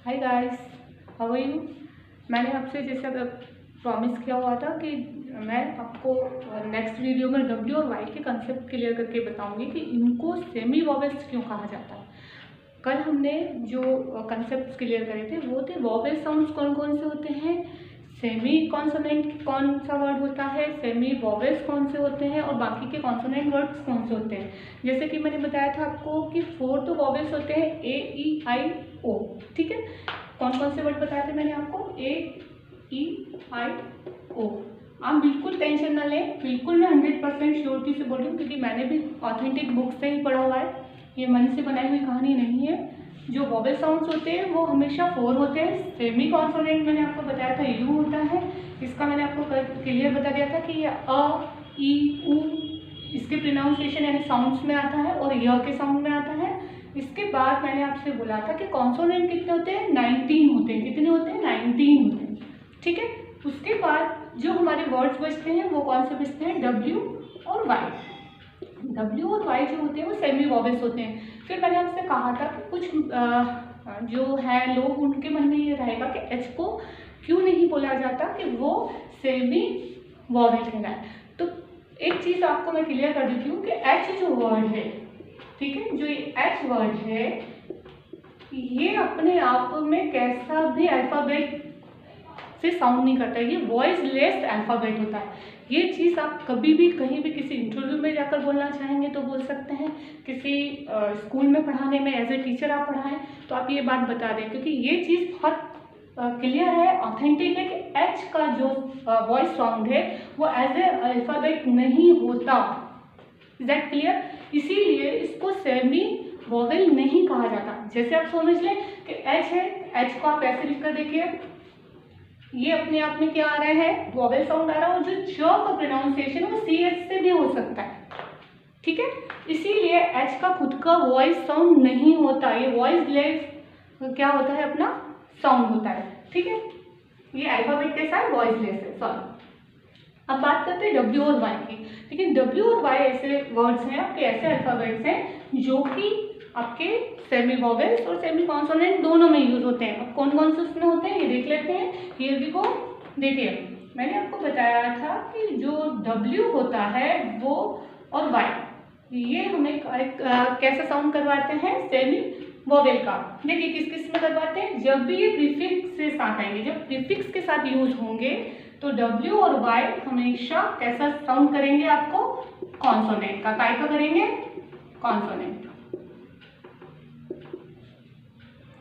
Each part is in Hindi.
Hi guys, how are you. मैंने आपसे जैसा प्रॉमिस किया हुआ था कि मैं आपको नेक्स्ट वीडियो में डब्ल्यू और वाई के कंसेप्ट क्लियर करके बताऊंगी कि इनको सेमी वॉवेल्स क्यों कहा जाता है। कल हमने जो कंसेप्ट क्लियर करे थे वो थे वॉवेल साउंड्स कौन कौन से होते हैं, सेमी कॉन्सोनेंट कौन सा वर्ड होता है, सेमी वॉवेल्स कौन से होते हैं और बाकी के कॉन्सोनेंट वर्ड्स कौन से होते हैं। जैसे कि मैंने बताया था आपको कि 4 तो वॉवेल्स होते हैं ए ई आई ओ। ठीक है, कौन कौन से वर्ड बताए थे मैंने आपको, ए ई आई ओ। आप बिल्कुल टेंशन ना लें, बिल्कुल मैं 100% श्योरिटी से बोल रही हूँ क्योंकि मैंने भी ऑथेंटिक बुक से ही पढ़ा हुआ है, ये मन से बनाई हुई कहानी नहीं है। जो वॉवेल साउंड्स होते हैं वो हमेशा 4 होते हैं। सेमी कॉन्सोनेंट मैंने आपको बताया था यू होता है, इसका मैंने आपको क्लियर बता दिया था कि ये अ ई उ इसके प्रोनाउंसिएशन यानी साउंड्स में आता है और य के साउंड में आता है। इसके बाद मैंने आपसे बोला था कि कॉन्सोनेंट कितने होते हैं, 19 होते हैं। कितने होते हैं, 19 होते हैं। ठीक है, उसके बाद जो हमारे वर्ड्स बचते हैं वो कौन से बचते हैं, डब्ल्यू और वाई। डब्ल्यू और वाई जो होते हैं वो सेमी वॉवेल्स होते हैं। फिर मैंने आपसे कहा था कि कुछ जो है लोग उनके मन में ये रहेगा कि एच को क्यों नहीं बोला जाता कि वो सेमी वॉवेल कहलाए। तो एक चीज़ आपको मैं क्लियर कर देती हूँ कि एच जो वर्ड है, ठीक है, जो ये एच वर्ड है ये अपने आप में कैसा भी अल्फ़ाबेट से साउंड नहीं करता है, ये वॉइस लेस अल्फ़ाबेट होता है। ये चीज़ आप कभी भी कहीं भी किसी इंटरव्यू में जाकर बोलना चाहेंगे तो बोल सकते हैं, किसी स्कूल में पढ़ाने में एज ए टीचर आप पढ़ाएं तो आप ये बात बता दें, क्योंकि ये चीज़ बहुत क्लियर है, ऑथेंटिक है कि एच का जो वॉइस साउंड है वो एज ए अल्फ़ाबेट नहीं होता। Is that clear. इसीलिए इसको सेमी वॉवेल नहीं कहा जाता। जैसे आप समझ लें कि एच है, एच को आप ऐसे लिखकर देखिए, ये अपने आप में क्या आ रहा है, वॉवेल साउंड आ रहा है और जो च का प्रोनाउंसिएशन वो सी एच से भी हो सकता है। ठीक है, इसीलिए एच का खुद का वॉइस साउंड नहीं होता, ये वॉइस लेस क्या होता है, अपना साउंड होता है। ठीक है, ये अल्फाबेट के साथ वॉइस लेस है। सॉरी, अब बात करते हैं डब्ल्यू और वाई की। लेकिन डब्ल्यू और वाई ऐसे वर्ड्स हैं, आपके ऐसे अल्फाबेट्स हैं जो कि आपके सेमी वॉवेल्स और सेमी कॉन्सोनेंट दोनों में यूज होते हैं। अब कौन कौन से उसमें होते हैं ये देख लेते हैं। Here we go. देखिए, मैंने आपको बताया था कि जो डब्ल्यू होता है वो और वाई ये हमें कैसा साउंड करवाते हैं, सेमी वॉवेल का। देखिए किस किस में करवाते हैं, जब भी ये प्रीफिक्स के साथ आएंगे, जब प्रीफिक्स के साथ यूज होंगे तो डब्ल्यू और वाई हमेशा कैसा साउंड करेंगे, आपको कॉन्सोनेंट का। काय का करेंगे, कॉन्सोनेंट।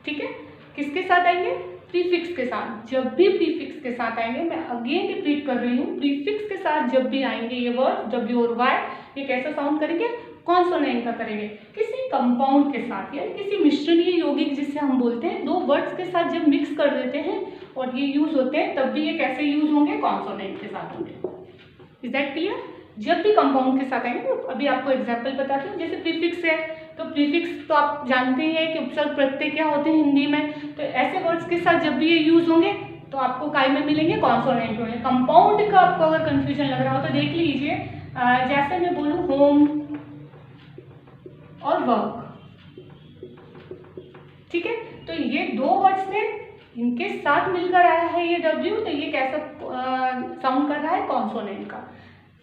ठीक है, किसके साथ आएंगे, प्रीफिक्स के साथ। जब भी प्रीफिक्स के साथ आएंगे, मैं अगेन रिपीट कर रही हूँ, प्रीफिक्स के साथ जब भी आएंगे ये वर्ड डब्ल्यू और वाई, ये कैसा साउंड करेंगे, कॉन्सोनेंट का करेंगे। किसी कंपाउंड के साथ या किसी मिश्रणीय यौगिक जिसे हम बोलते हैं, दो वर्ड्स के साथ जब मिक्स कर देते हैं और ये यूज होते हैं तब भी ये कैसे यूज होंगे, कॉन्सोनेंट के साथ होंगे। Is that clear. जब भी कंपाउंड के साथ आएंगे, तो अभी आपको एग्जाम्पल बताती हूँ। जैसे प्रीफिक्स है तो प्रीफिक्स तो आप जानते ही हैं कि उपसर्ग प्रत्यय क्या होते हैं हिंदी में, तो ऐसे वर्ड्स के साथ जब भी ये यूज होंगे तो आपको काय में मिलेंगे, कॉन्सोनेंट होंगे। कंपाउंड का आपको अगर कंफ्यूजन लग रहा हो तो देख लीजिए, जैसे मैं बोलूँ होम और वर्क, ठीक है, तो ये दो वर्ड्स थे, इनके साथ मिलकर आया है ये डब्ल्यू, तो ये कैसा साउंड कर रहा है, कॉन्सोनेंट का।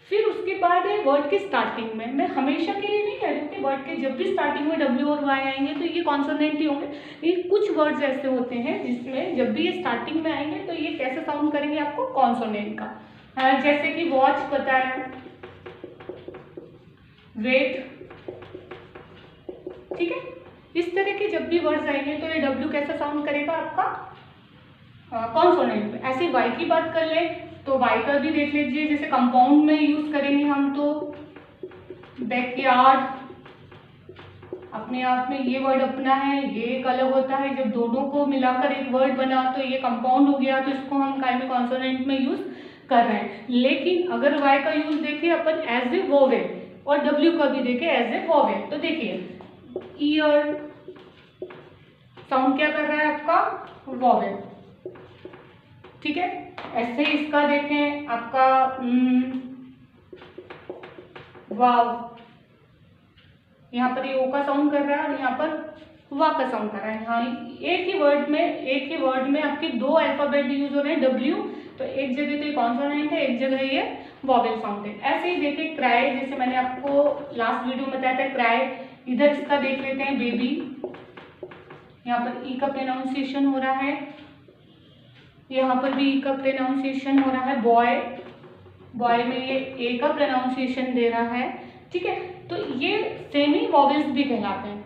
फिर उसके बाद है वर्ड के स्टार्टिंग में, मैं हमेशा के लिए नहीं कह रही हूँ कि वर्ड के जब भी स्टार्टिंग में डब्ल्यू और वाई आएंगे तो ये कॉन्सोनेंट ही होंगे। ये कुछ वर्ड्स ऐसे होते हैं जिसमें जब भी ये स्टार्टिंग में आएंगे तो ये कैसे साउंड करेंगे, आपको कॉन्सोनेंट का। जैसे कि वॉच पता है, वेट, ठीक है, इस तरह के जब भी वर्ड्स आएंगे तो ये डब्ल्यू कैसा साउंड करेगा, आपका कॉन्सोनेंट में। ऐसे वाई की बात कर ले तो वाई का भी देख लीजिए, जैसे कंपाउंड में यूज करेंगे हम तो बैकयार्ड, अपने आप में ये वर्ड अपना है, ये एक अलग होता है। जब दोनों को मिलाकर एक वर्ड बना तो ये कंपाउंड हो गया, तो इसको हम काय में, कॉन्सोनेंट में यूज कर रहे हैं। लेकिन अगर वाई का यूज देखें अपन एज ए वोवेल और डब्ल्यू का भी देखें एज ए वोवेल, तो देखिए ईयर साउंड क्या कर रहा है, आपका वोवेल। ठीक है, ऐसे इसका देखें आपका वाव, यहाँ पर ये ओ का साउंड कर रहा है और यहाँ पर वा का साउंड कर रहा है। हाँ, एक ही वर्ड में आपके दो अल्फाबेट यूज हो रहे हैं, डब्ल्यू, तो एक जगह तो ये कॉन्सोनेंट है, एक जगह ये वॉवेल साउंड है। ऐसे ही देखिए क्राई, जैसे मैंने आपको लास्ट वीडियो में बताया था क्राई, इधर इसका देख लेते हैं बेबी, यहाँ पर ई का प्रोनाउंसिएशन हो रहा है, यहाँ पर भी ई का प्रोनाउंसिएशन हो रहा है। बॉय, बॉय में ये ए का प्रोनाउंसिएशन दे रहा है, ठीक है। तो ये सेमी वॉवेल्स भी कहलाते हैं।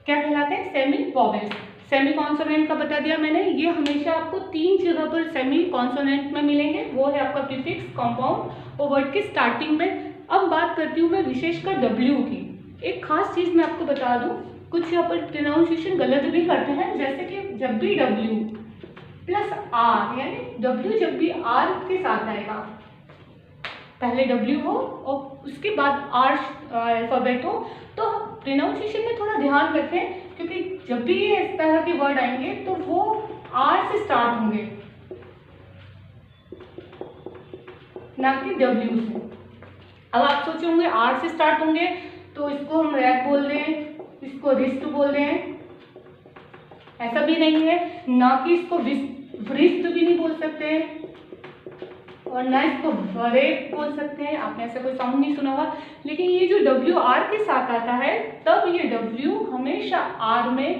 क्या कहलाते हैं? Semi vowels. सेमी कॉन्सोनेंट का बता दिया मैंने, ये हमेशा आपको 3 जगह पर सेमी कॉन्सोनेंट में मिलेंगे, वो है आपका प्रीफिक्स, कंपाउंड और वर्ड की स्टार्टिंग में। अब बात करती हूँ मैं विशेषकर डब्ल्यू की। एक खास चीज़ मैं आपको बता दूँ, कुछ यहाँ पर प्रोनाउंसिएशन गलत भी करते हैं, जैसे कि जब भी डब्ल्यू प्लस आर, यानी डब्ल्यू जब भी आर के साथ आएगा, पहले डब्ल्यू हो और उसके बाद आर अल्फाबेट हो, तो प्रोनाउंसिएशन में थोड़ा ध्यान रखें, क्योंकि जब भी ये इस तरह के वर्ड आएंगे तो वो आर से स्टार्ट होंगे, ना कि डब्ल्यू से। अब आप सोचे होंगे आर से स्टार्ट होंगे तो इसको हम रैक बोल दें, इसको रिस्ट बोल दें, ऐसा भी नहीं है, ना कि इसको रिस्ट भी नहीं बोल सकते और ना इसको वरेक बोल सकते हैं, आपने ऐसा कोई साउंड नहीं सुना होगा। लेकिन ये जो डब्ल्यू आर के साथ आता है, तब ये डब्ल्यू हमेशा आर में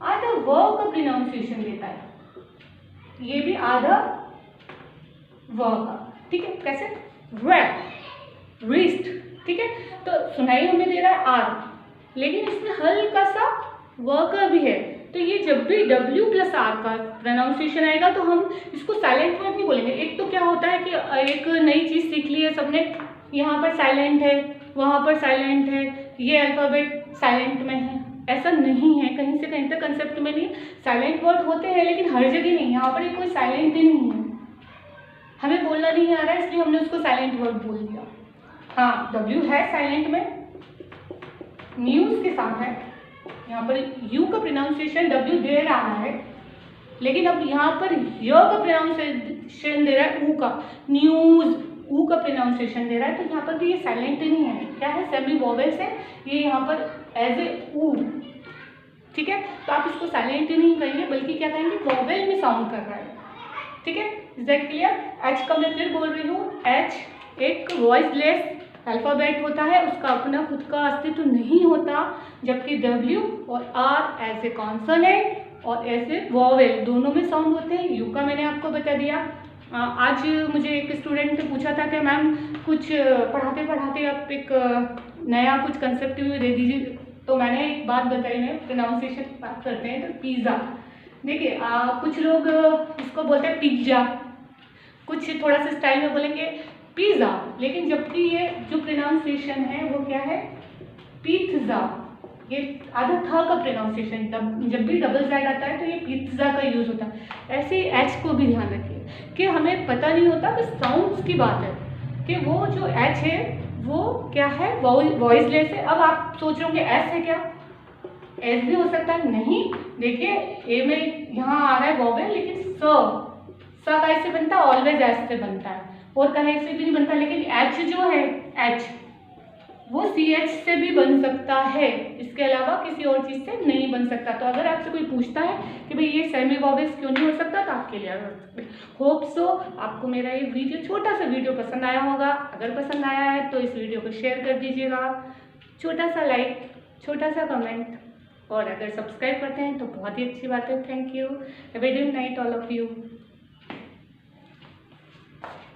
आधा व का प्रोनाउंसिएशन देता है, ये भी आधा व का, ठीक है। कैसे? रैक, रिस्ट, ठीक है। तो सुनाई हमें दे रहा है आर, लेकिन इसमें हल्का सा व का भी है, तो ये जब भी W प्लस आर का प्रोनाउंसिएशन आएगा तो हम इसको साइलेंट वर्ड नहीं बोलेंगे। एक तो क्या होता है कि एक नई चीज़ सीख ली है सबने, यहाँ पर साइलेंट है, वहाँ पर साइलेंट है, ये अल्फाबेट साइलेंट में है, ऐसा नहीं है, कहीं से कहीं तक कंसेप्ट में नहीं। साइलेंट वर्ड होते हैं लेकिन हर जगह नहीं, यहाँ पर कोई साइलेंट ही नहीं है, हमें बोलना नहीं आ रहा है इसलिए हमने उसको साइलेंट वर्ड बोल दिया। हाँ, W है साइलेंट में, न्यूज़ के साथ है, यहाँ पर यू का प्रोनाउंसिएशन W दे रहा है, लेकिन अब यहाँ पर य का प्रोनाउंसिएशन दे रहा है ऊ का, न्यूज़ ऊ का प्रोनाउंसिएशन दे रहा है, तो यहाँ पर भी ये साइलेंट नहीं है, क्या है? सेमी वोवेल्स है, ये यहाँ पर एज ए ऊ, ठीक है। तो आप इसको साइलेंट नहीं कहेंगे, बल्कि क्या कहेंगे? वोवेल में साउंड कर रहा है, ठीक है। Is that clear? एच का मैं फिर बोल रही हूँ, एच एक वॉइसलेस अल्फाबेट होता है, उसका अपना खुद का अस्तित्व नहीं होता, जबकि डब्ल्यू और आर एज ए कॉन्सोनेंट और एज ए वॉवेल दोनों में साउंड होते हैं। यू का मैंने आपको बता दिया। आज मुझे एक स्टूडेंट ने पूछा था कि मैम कुछ पढ़ाते पढ़ाते आप एक नया कुछ कंसेप्ट भी दे दीजिए, तो मैंने एक बात बताई, मैं प्रोनाउंसिएशन बात करते हैं तो पिज़्ज़ा, देखिए कुछ लोग इसको बोलते हैं पिज्जा, कुछ थोड़ा सा स्टाइल में बोलेंगे पिज़्ज़ा, लेकिन जबकि ये जो प्रोनाउंसिएशन है वो क्या है? पिज़्ज़ा। ये आधा था का प्रोनाउंसिएशन, जब भी डबल ज़ेड आता है तो ये पिज़्ज़ा का यूज़ होता है। ऐसे ही एच को भी ध्यान रखिए कि हमें पता नहीं होता, बस साउंड्स की बात है कि वो जो एच है वो क्या है? वॉइसलेस है। अब आप सोच रहे होंगे एस है क्या? एस भी हो सकता है, नहीं, देखिए ए में यहाँ आ रहा है वॉवेल, लेकिन स कैसे बनता है? ऑलवेज एस से बनता है, और कहीं से भी नहीं बनता। लेकिन एच जो है, एच वो सी एच से भी बन सकता है, इसके अलावा किसी और चीज़ से नहीं बन सकता। तो अगर आपसे कोई पूछता है कि भाई ये सेमी वॉवेल्स क्यों नहीं हो सकता, तो आपके लिए होप सो आपको मेरा ये वीडियो, छोटा सा वीडियो पसंद आया होगा। अगर पसंद आया है तो इस वीडियो को शेयर कर दीजिएगा, छोटा सा लाइक, छोटा सा कमेंट, और अगर सब्सक्राइब करते हैं तो बहुत ही अच्छी बात है। Thank you, have a good night all of you.